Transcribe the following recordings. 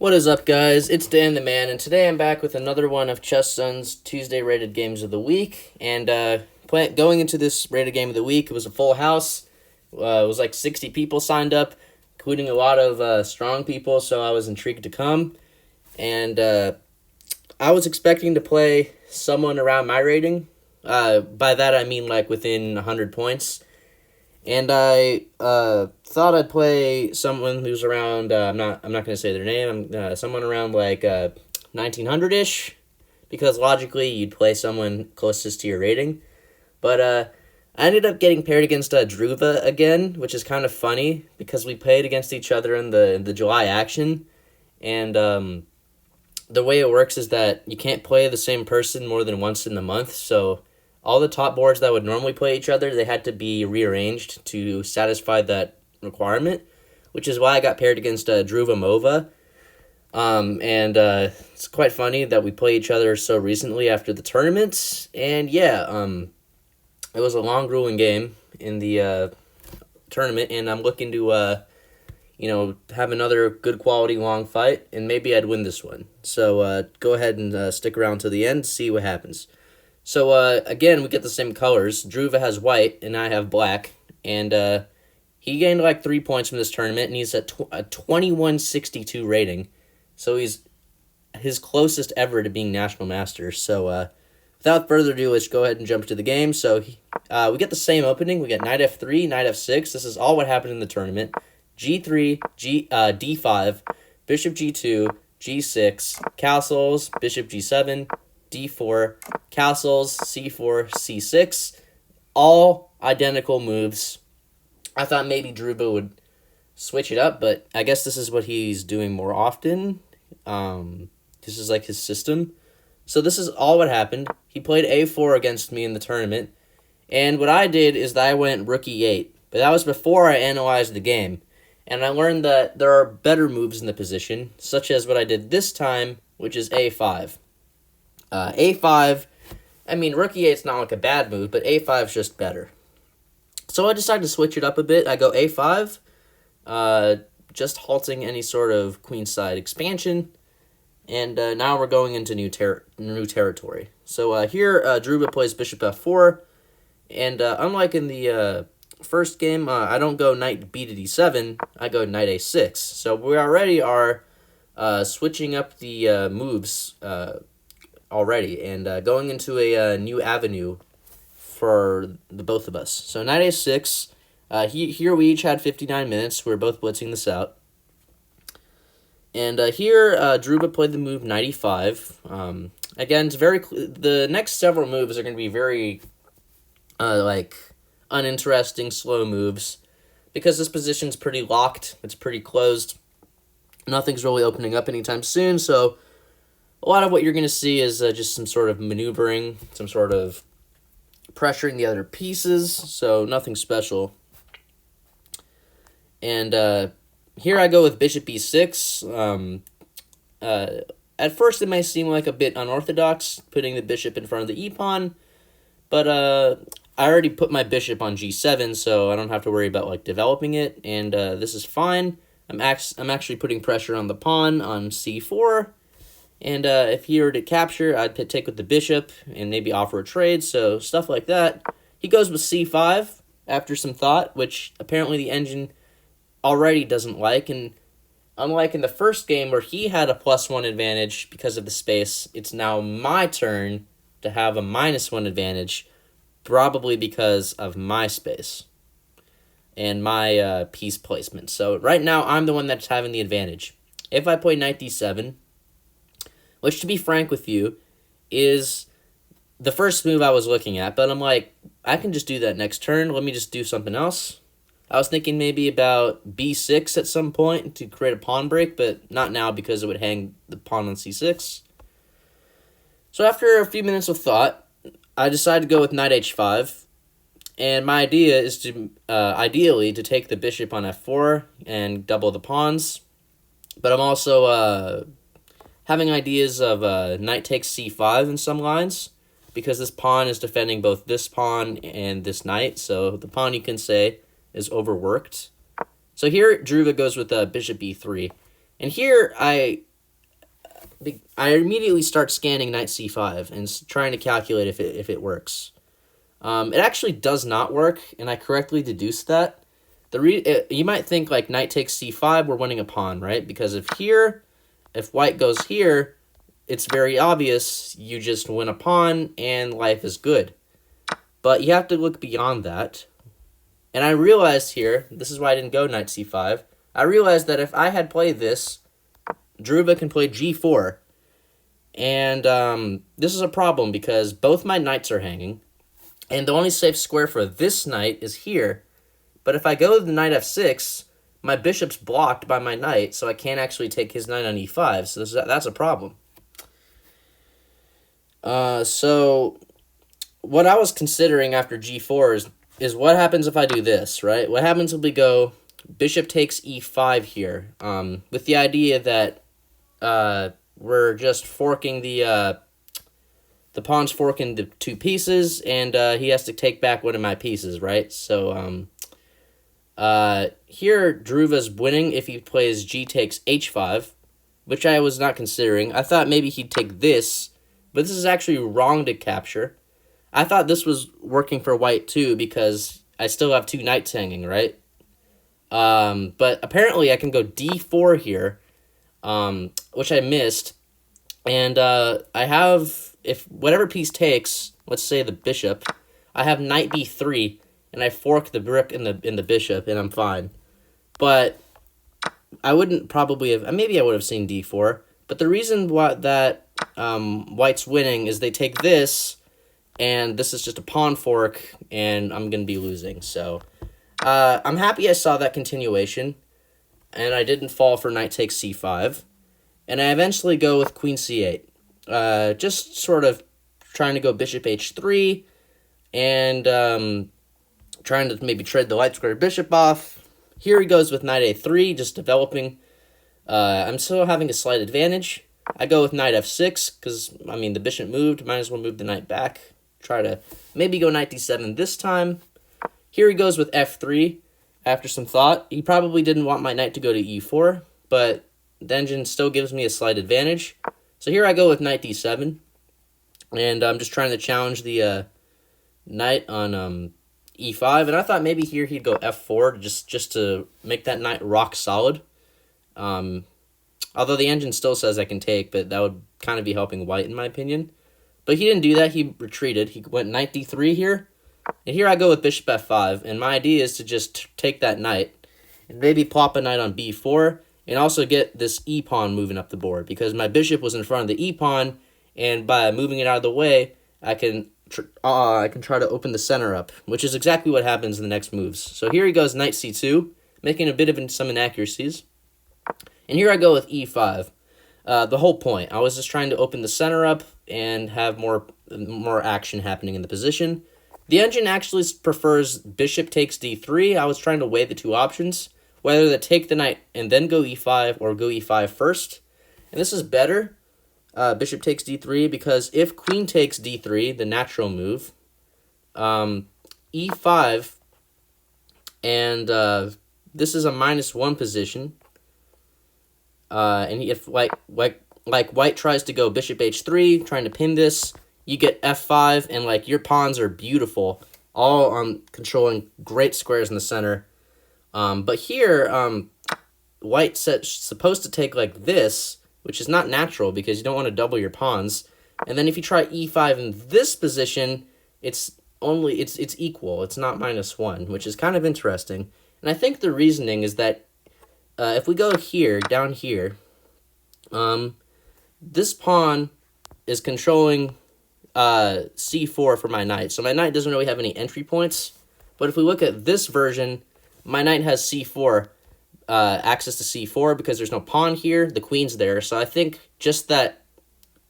What is up, guys? It's Dan the Man, and today I'm back with another one of Chess Sun's Tuesday rated games of the week. And going into this rated game of the week, it was a full house. It was like 60 people signed up, including a lot of strong people, so I was intrigued to come. And I was expecting to play someone around my rating. By that I mean like within 100 points. And I thought I'd play someone who's around. I'm not going to say their name. Someone around like 1900-ish, because logically you'd play someone closest to your rating. But I ended up getting paired against Dhruva again, which is kind of funny because we played against each other in the July action, and the way it works is that you can't play the same person more than once in the month. So all the top boards that would normally play each other, they had to be rearranged to satisfy that requirement, which is why I got paired against Dhruva Movva. It's quite funny that we play each other so recently after the tournament. And yeah, it was a long, grueling game in the tournament, and I'm looking to, have another good quality long fight, and maybe I'd win this one. So go ahead and stick around to the end, see what happens. So, again, we get the same colors. Dhruva has white, and I have black. And he gained like 3 points from this tournament, and he's at a 2162 rating. So he's his closest ever to being National Master. So, without further ado, let's go ahead and jump to the game. So, we get the same opening. We get knight f3, knight f6. This is all what happened in the tournament. g3, d5, bishop g2, g6, castles, bishop g7, d4, castles, c4, c6, all identical moves. I thought maybe Dhruva would switch it up, but I guess this is what he's doing more often. This is like his system. So this is all what happened. He played a4 against me in the tournament, and what I did is that I went rook e8, but that was before I analyzed the game, and I learned that there are better moves in the position, such as what I did this time, which is a5. A5, I mean, rook e8's not like a bad move, but a5's just better. So I decided to switch it up a bit. I go a5, just halting any sort of queenside expansion, and now we're going into new territory. So here, Dhruva plays bishop f4, and unlike in the first game, I don't go knight b to d7, I go knight a6. So we already are switching up the moves already, and going into a new avenue for the both of us. So knight a6, here we each had 59 minutes. We're both blitzing this out. And here, Dhruva played the move knight e5. Again, it's the next several moves are going to be very, uninteresting, slow moves, because this position's pretty locked. It's pretty closed. Nothing's really opening up anytime soon, so a lot of what you're going to see is just some sort of maneuvering, some sort of pressuring the other pieces, so nothing special. And here I go with bishop e6. At first it may seem like a bit unorthodox, putting the bishop in front of the e-pawn, but I already put my bishop on g7, so I don't have to worry about developing it, and this is fine. I'm actually putting pressure on the pawn on c4. And if he were to capture, I'd take with the bishop and maybe offer a trade, so stuff like that. He goes with c5 after some thought, which apparently the engine already doesn't like. And unlike in the first game where he had a +1 advantage because of the space, it's now my turn to have a -1 advantage, probably because of my space and my piece placement. So right now, I'm the one that's having the advantage. If I play knight d7, which, to be frank with you, is the first move I was looking at. But I'm like, I can just do that next turn. Let me just do something else. I was thinking maybe about b6 at some point to create a pawn break, but not now because it would hang the pawn on c6. So after a few minutes of thought, I decided to go with knight h5. And my idea is to, ideally, to take the bishop on f4 and double the pawns. But I'm also having ideas of knight takes c5 in some lines, because this pawn is defending both this pawn and this knight, so the pawn, you can say, is overworked. So here, Dhruva goes with bishop e3. And here, I I immediately start scanning knight c5 and trying to calculate if it works. It actually does not work, and I correctly deduced that. You might think like knight takes c5, we're winning a pawn, right? Because if white goes here, it's very obvious you just win a pawn and life is good. But you have to look beyond that. And I realized here, this is why I didn't go knight c5, I realized that if I had played this, Dhruva can play g4. And this is a problem because both my knights are hanging. And the only safe square for this knight is here. But if I go to the knight f6, my bishop's blocked by my knight, so I can't actually take his knight on e5. So that's a problem. So what I was considering after g4 is what happens if I do this, right? What happens if we go bishop takes e5 here, with the idea that we're just forking the pawn's forking the two pieces, and he has to take back one of my pieces, right? So here Dhruva's winning if he plays g takes h5, which I was not considering. I thought maybe he'd take this, but this is actually wrong to capture. I thought this was working for white too because I still have two knights hanging, right? But apparently I can go d4 here, which I missed. And I have, if whatever piece takes, let's say the bishop, I have knight b3, and I fork the rook in the bishop, and I'm fine. But I wouldn't probably have, maybe I would have seen d4. But the reason why that white's winning is they take this, and this is just a pawn fork, and I'm going to be losing. So I'm happy I saw that continuation, and I didn't fall for knight takes c5. And I eventually go with queen c8. Just sort of trying to go bishop h3, and trying to maybe trade the light square bishop off. Here he goes with knight a3, just developing. I'm still having a slight advantage. I go with knight f6, because, the bishop moved. Might as well move the knight back. Try to maybe go knight d7 this time. Here he goes with f3 after some thought. He probably didn't want my knight to go to e4, but the engine still gives me a slight advantage. So here I go with knight d7, and I'm just trying to challenge the knight on e5, and I thought maybe here he'd go f4 just to make that knight rock solid. Although the engine still says I can take, but that would kind of be helping white in my opinion. But he didn't do that. He retreated. He went knight d3 here. And here I go with bishop f5. And my idea is to just take that knight and maybe plop a knight on b4 and also get this e-pawn moving up the board, because my bishop was in front of the e-pawn, and by moving it out of the way, I can try to open the center up, which is exactly what happens in the next moves. So here he goes knight c2, making a bit of some inaccuracies. And here I go with e5. The whole point, I was just trying to open the center up and have more action happening in the position. The engine actually prefers bishop takes d3. I was trying to weigh the two options, whether to take the knight and then go e5 or go e5 first. And this is better, bishop takes d3, because if queen takes d3, the natural move, e5, and this is a -1 position. And if like white tries to go bishop h3, trying to pin this, you get f5, and your pawns are beautiful, all on controlling great squares in the center. But here, white's supposed to take like this, which is not natural because you don't want to double your pawns. And then if you try e5 in this position, it's equal. It's not -1, which is kind of interesting. And I think the reasoning is that if we go here, down here, this pawn is controlling c4 for my knight. So my knight doesn't really have any entry points. But if we look at this version, my knight has c4, access to c4 because there's no pawn here. The queen's there. So I think just that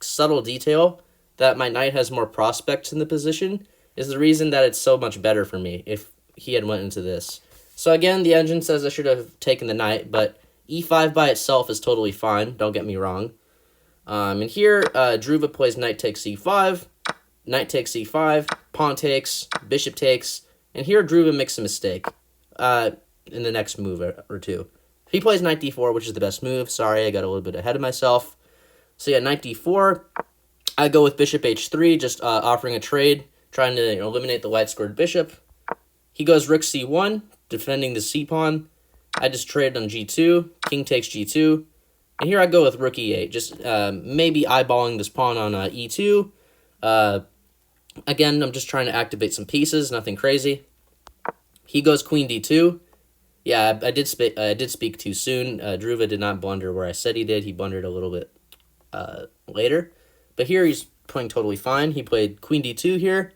subtle detail that my knight has more prospects in the position is the reason that it's so much better for me if he had went into this. So again, the engine says I should have taken the knight, but e5 by itself is totally fine. Don't get me wrong. And here, Dhruva plays knight takes c5, knight takes c5, pawn takes, bishop takes, and here Dhruva makes a mistake in the next move or two. He plays knight d4, which is the best move. Sorry, I got a little bit ahead of myself. So yeah, knight d4. I go with bishop h3, just offering a trade, trying to eliminate the white-squared bishop. He goes rook c1, defending the c-pawn. I just traded on g2, king takes g2. And here I go with rook e8, just maybe eyeballing this pawn on e2. Again, I'm just trying to activate some pieces, nothing crazy. He goes queen d2. Yeah, I did speak too soon. Dhruva did not blunder where I said he did. He blundered a little bit later. But here he's playing totally fine. He played queen d2 here,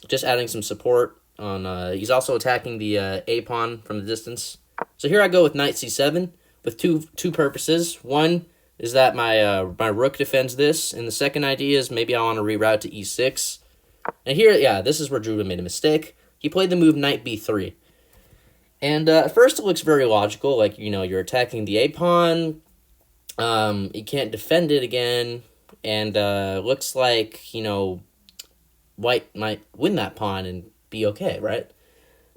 just adding some support on. He's also attacking the a pawn from the distance. So here I go with knight c7 with two purposes. One is that my rook defends this, and the second idea is maybe I want to reroute to e6. And here, yeah, this is where Dhruva made a mistake. He played the move knight b3. And at first it looks very logical, like, you're attacking the a pawn, you can't defend it again, and looks like, white might win that pawn and be okay, right?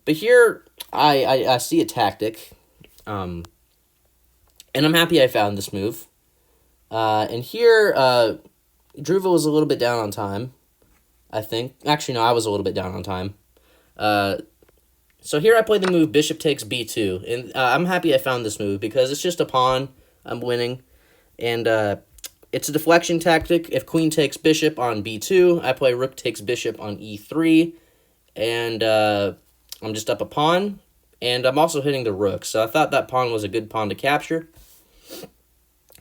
But here, I see a tactic, and I'm happy I found this move. And here, Dhruva was a little bit down on time, I think. Actually, no, I was a little bit down on time. So here I play the move bishop takes b2, and I'm happy I found this move because it's just a pawn. I'm winning, and it's a deflection tactic. If queen takes bishop on b2, I play rook takes bishop on e3, and I'm just up a pawn, and I'm also hitting the rook, so I thought that pawn was a good pawn to capture.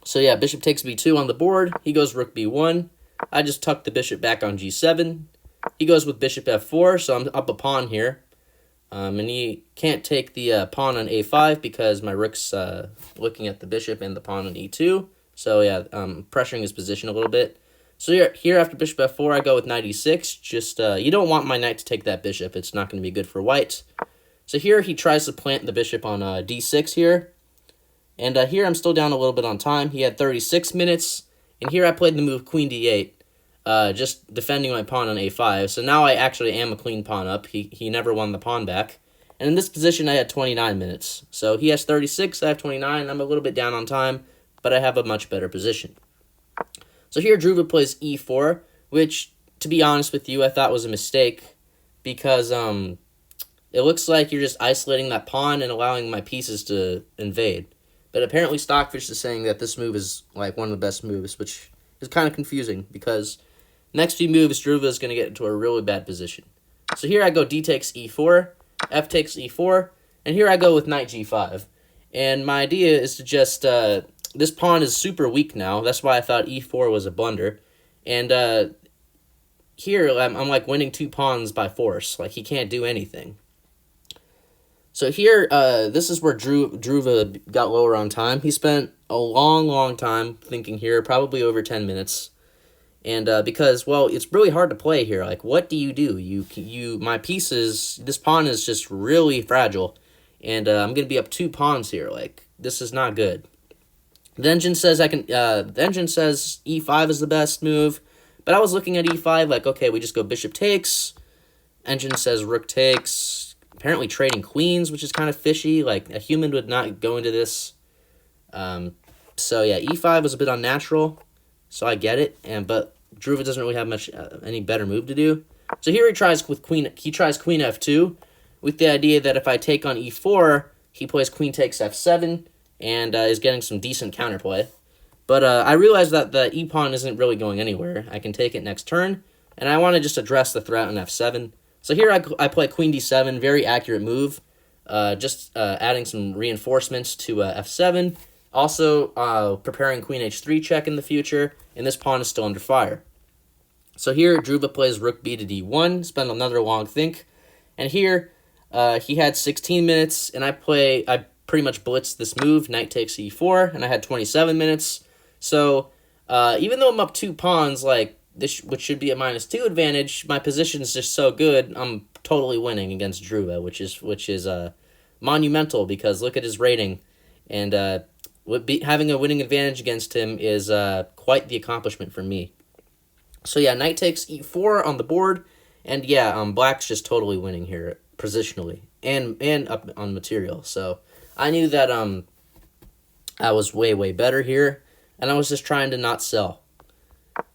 So yeah, bishop takes b2 on the board. He goes rook b1. I just tuck the bishop back on g7. He goes with bishop f4, so I'm up a pawn here. And he can't take the pawn on a5 because my rook's looking at the bishop and the pawn on e2. So yeah, pressuring his position a little bit. So here after bishop f4, I go with knight e6. Just you don't want my knight to take that bishop. It's not going to be good for white. So here he tries to plant the bishop on d6 here. And here I'm still down a little bit on time. He had 36 minutes. And here I played the move queen d8. Just defending my pawn on a5. So now I actually am a clean pawn up. He never won the pawn back. And in this position, I had 29 minutes. So he has 36, I have 29. I'm a little bit down on time, but I have a much better position. So here Dhruva plays e4, which, to be honest with you, I thought was a mistake. Because it looks like you're just isolating that pawn and allowing my pieces to invade. But apparently Stockfish is saying that this move is like one of the best moves, which is kind of confusing because next few moves, Dhruva is going to get into a really bad position. So here I go d takes e4, f takes e4, and here I go with knight g5. And my idea is to just, this pawn is super weak now. That's why I thought e4 was a blunder. And here I'm like winning two pawns by force. Like he can't do anything. So here, this is where Dhruva got lower on time. He spent a long time thinking here, probably over 10 minutes. And because, well, it's really hard to play here. Like, what do? My pieces, this pawn is just really fragile. And I'm going to be up two pawns here. Like, this is not good. The engine says e5 is the best move. But I was looking at e5 like, okay, we just go bishop takes. Engine says rook takes. Apparently trading queens, which is kind of fishy. Like, a human would not go into this. So yeah, e5 was a bit unnatural. So I get it, but Dhruva doesn't really have much any better move to do. So here he tries queen f2 with the idea that if I take on e4, he plays queen takes f7 and is getting some decent counterplay. But I realized that the e pawn isn't really going anywhere. I can take it next turn, and I want to just address the threat on f7. So here I play queen d7, very accurate move, just adding some reinforcements to f7. Also, preparing queen h3 check in the future, and this pawn is still under fire. So here, Dhruva plays rook b to d1, spend another long think, and here, he had 16 minutes, and I pretty much blitzed this move, knight takes e4, and I had 27 minutes. So, even though I'm up two pawns, like, this, which should be a -2 advantage, my position is just so good, I'm totally winning against Dhruva, which is monumental, because look at his rating, and having a winning advantage against him is quite the accomplishment for me. So yeah, knight takes e4 on the board, and yeah, black's just totally winning here positionally and up on material. So I knew that I was way better here. and I was just trying to not sell.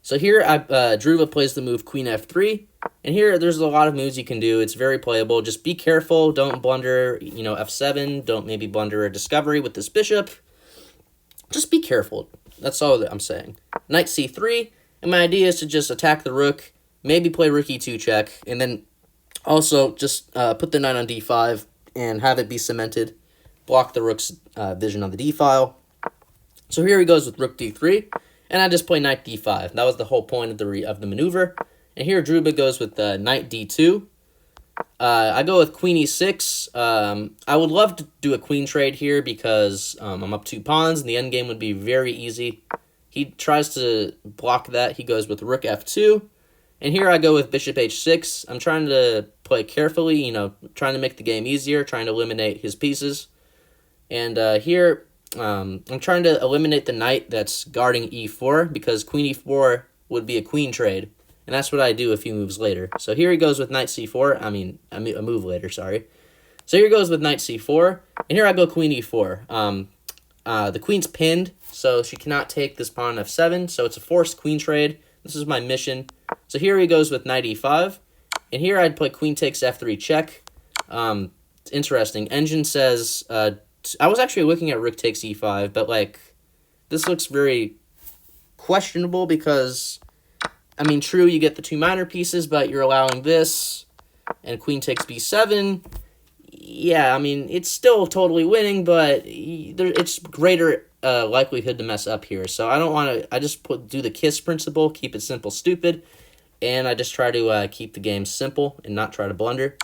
So here, Dhruva plays the move Queen F3, and here there's a lot of moves you can do. It's very playable. Just be careful. Don't blunder, F7. Don't maybe blunder a discovery with this bishop. Just be careful. That's all that I'm saying. Knight C3, and my idea is to just attack the rook, maybe play rook E2 check, and then also just put the knight on D5 and have it be cemented. Block the rook's vision on the D file. So here he goes with rook D3. And I just play knight d5. That was the whole point of the maneuver. And here Dhruva goes with knight d2. I go with queen e6. I would love to do a queen trade here because I'm up 2 pawns, and the endgame would be very easy. He tries to block that. He goes with rook f2. And here I go with bishop h6. I'm trying to play carefully, trying to make the game easier, trying to eliminate his pieces. And here... I'm trying to eliminate the knight that's guarding e4 because queen e4 would be a queen trade, and that's what I do a few moves later. So here he goes with knight c4. A move later, sorry. So here he goes with knight c4, and here I go queen e4. The queen's pinned, so she cannot take this pawn on f7, so it's a forced queen trade. This is my mission. So here he goes with knight e5, and here I'd play queen takes f3 check. It's interesting. Engine says... I was actually looking at rook takes e5, but, this looks very questionable because, true, you get the 2 minor pieces, but you're allowing this, and queen takes b7. Yeah, it's still totally winning, but it's greater likelihood to mess up here. So I don't want to, I just do the KISS principle, keep it simple, stupid, and I just try to keep the game simple and not try to blunder.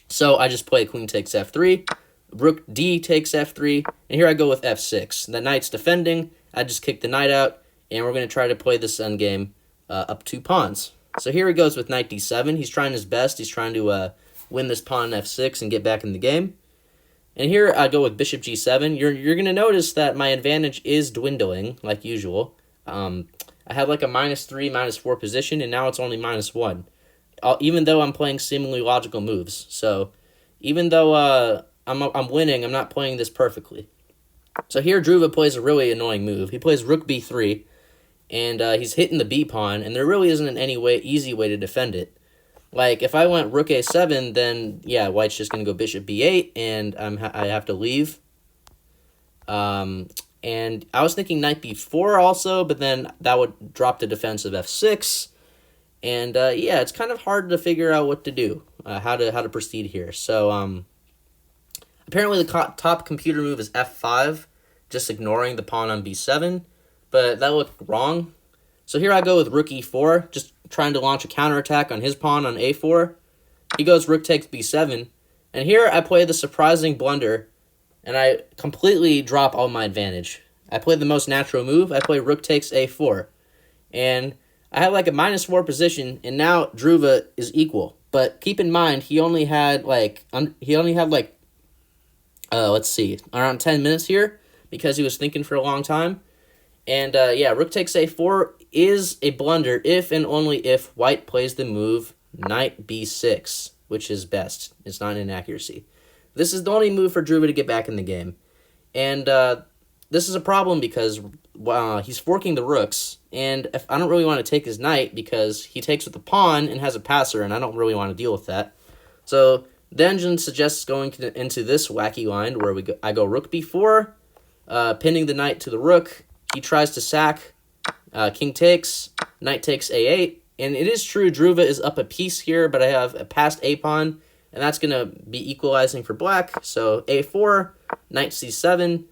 So I just play queen takes f3. Rook d takes f3, and here I go with f6. The knight's defending. I just kick the knight out, and we're going to try to play this endgame up 2 pawns. So here he goes with knight d7. He's trying his best. He's trying to win this pawn on f6 and get back in the game. And here I go with bishop g7. You're going to notice that my advantage is dwindling, like usual. I had like a -3, -4 position, and now it's only -1. Even though I'm playing seemingly logical moves. So even though... I'm winning, I'm not playing this perfectly. So here Dhruva plays a really annoying move. He plays rook b3, and he's hitting the b pawn, and there really isn't an easy way to defend it. Like, if I went rook a7, then, yeah, white's just going to go bishop b8, and I have to leave. And I was thinking knight b4 also, but then that would drop the defense of f6. And, yeah, it's kind of hard to figure out what to do, how to proceed here. So, apparently the top computer move is f5, just ignoring the pawn on b7, but that looked wrong. So here I go with rook e4, just trying to launch a counterattack on his pawn on a4. He goes rook takes b7, and here I play the surprising blunder, and I completely drop all my advantage. I play the most natural move. I play rook takes a4, and I have like a -4 position, and now Dhruva is equal. But keep in mind, he only had let's see, around 10 minutes here, because he was thinking for a long time. And, yeah, rook takes a4 is a blunder if and only if white plays the move knight b6, which is best. It's not an inaccuracy. This is the only move for Dhruva to get back in the game. And this is a problem because he's forking the rooks, and if I don't really want to take his knight because he takes with the pawn and has a passer, and I don't really want to deal with that. So... the engine suggests going into this wacky line where I go rook b4, pinning the knight to the rook. He tries to sack, king takes, knight takes a8. And it is true Dhruva is up a piece here, but I have a passed a-pawn, and that's going to be equalizing for black. So a4, knight c7,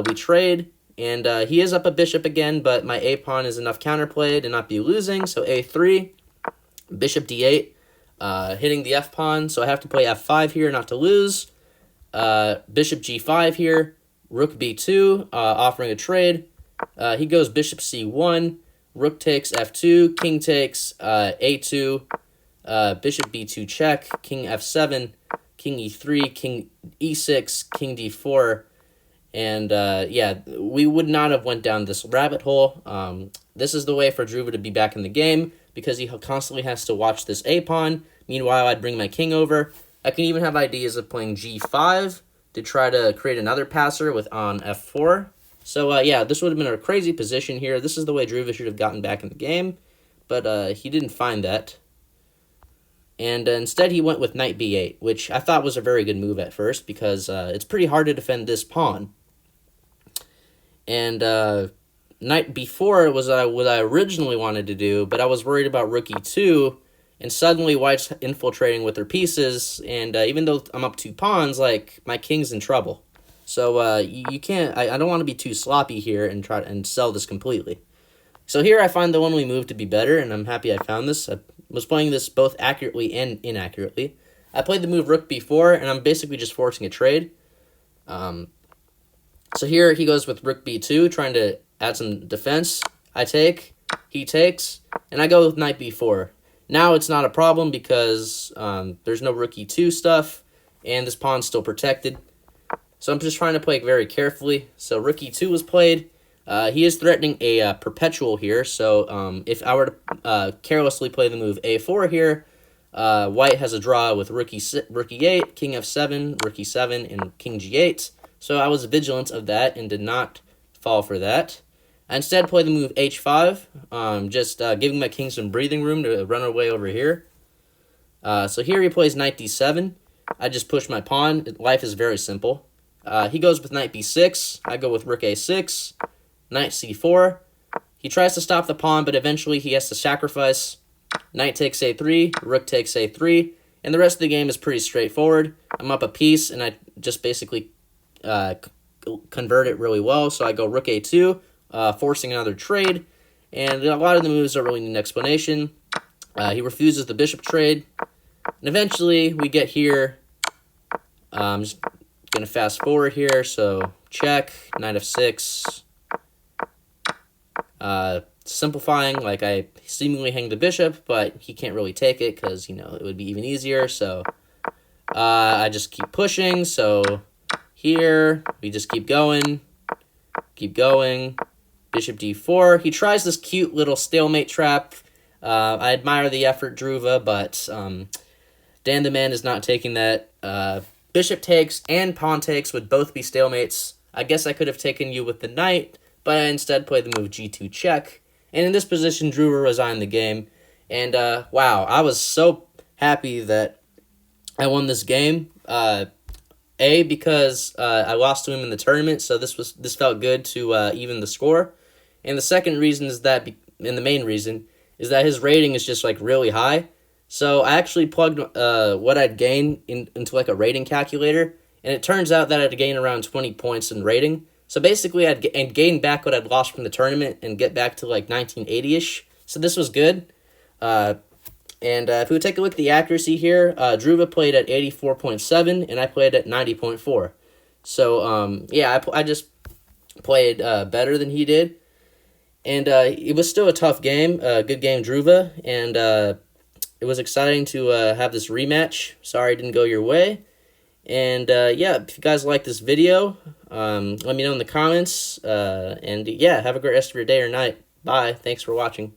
we trade, and he is up a bishop again, but my a-pawn is enough counterplay to not be losing. So a3, bishop d8. Hitting the f-pawn, so I have to play f5 here not to lose. Bishop g5 here, rook b2, offering a trade. He goes bishop c1, rook takes f2, king takes a2, bishop b2 check, king f7, king e3, king e6, king d4, and yeah, we would not have went down this rabbit hole. This is the way for Dhruva to be back in the game, because he constantly has to watch this a-pawn. Meanwhile, I'd bring my king over. I can even have ideas of playing g5 to try to create another passer with on f4. So, yeah, this would have been a crazy position here. This is the way Dhruva should have gotten back in the game, but he didn't find that. And instead he went with knight b8, which I thought was a very good move at first because it's pretty hard to defend this pawn. And knight b4 was what I originally wanted to do, but I was worried about rook e2, and suddenly white's infiltrating with their pieces, and even though I'm up 2 pawns, like, my king's in trouble. So you can't, I don't want to be too sloppy here and try and sell this completely. So here I find the one we moved to be better, and I'm happy I found this. I was playing this both accurately and inaccurately. I played the move rook b4, and I'm basically just forcing a trade. So here he goes with rook b2, trying to add some defense. I take, he takes, and I go with knight b4. Now it's not a problem because there's no rook e2 stuff, and this pawn's still protected. So I'm just trying to play very carefully. So rook e2 was played. He is threatening a perpetual here, so if I were to carelessly play the move a4 here, white has a draw with rook e8, king f7, rook e7, and king g8. So I was vigilant of that and did not fall for that. I instead played the move h5, just giving my king some breathing room to run away over here. So here he plays knight d7. I just push my pawn. Life is very simple. He goes with knight b6. I go with rook a6. Knight c4. He tries to stop the pawn, but eventually he has to sacrifice. Knight takes a3, rook takes a3, and the rest of the game is pretty straightforward. I'm up a piece, and I just basically convert it really well. So I go rook a2, forcing another trade, and a lot of the moves don't really need an explanation. He refuses the bishop trade, and eventually we get here. I'm just going to fast forward here, so check, knight f6. Simplifying, like I seemingly hang the bishop, but he can't really take it because, it would be even easier. So I just keep pushing. So here we just keep going. Bishop d4. He tries this cute little stalemate trap. I admire the effort, Dhruva, but Dan the Man is not taking that. Bishop takes and pawn takes would both be stalemates. I guess I could have taken you with the knight, but I instead played the move g2 check. And in this position, Dhruva resigned the game. And, wow, I was so happy that I won this game. Because I lost to him in the tournament, so this felt good to even the score. And the second reason is that, and the main reason, is that his rating is just, like, really high. So I actually plugged what I'd gain into, like, a rating calculator, and it turns out that I'd gain around 20 points in rating. So basically, I'd gain back what I'd lost from the tournament and get back to, like, 1980-ish. So this was good. And if we take a look at the accuracy here, Dhruva played at 84.7, and I played at 90.4. So, yeah, I just played better than he did. And it was still a tough game, good game, Dhruva. And it was exciting to have this rematch. Sorry it didn't go your way. And, yeah, if you guys like this video, let me know in the comments. And, yeah, have a great rest of your day or night. Bye. Thanks for watching.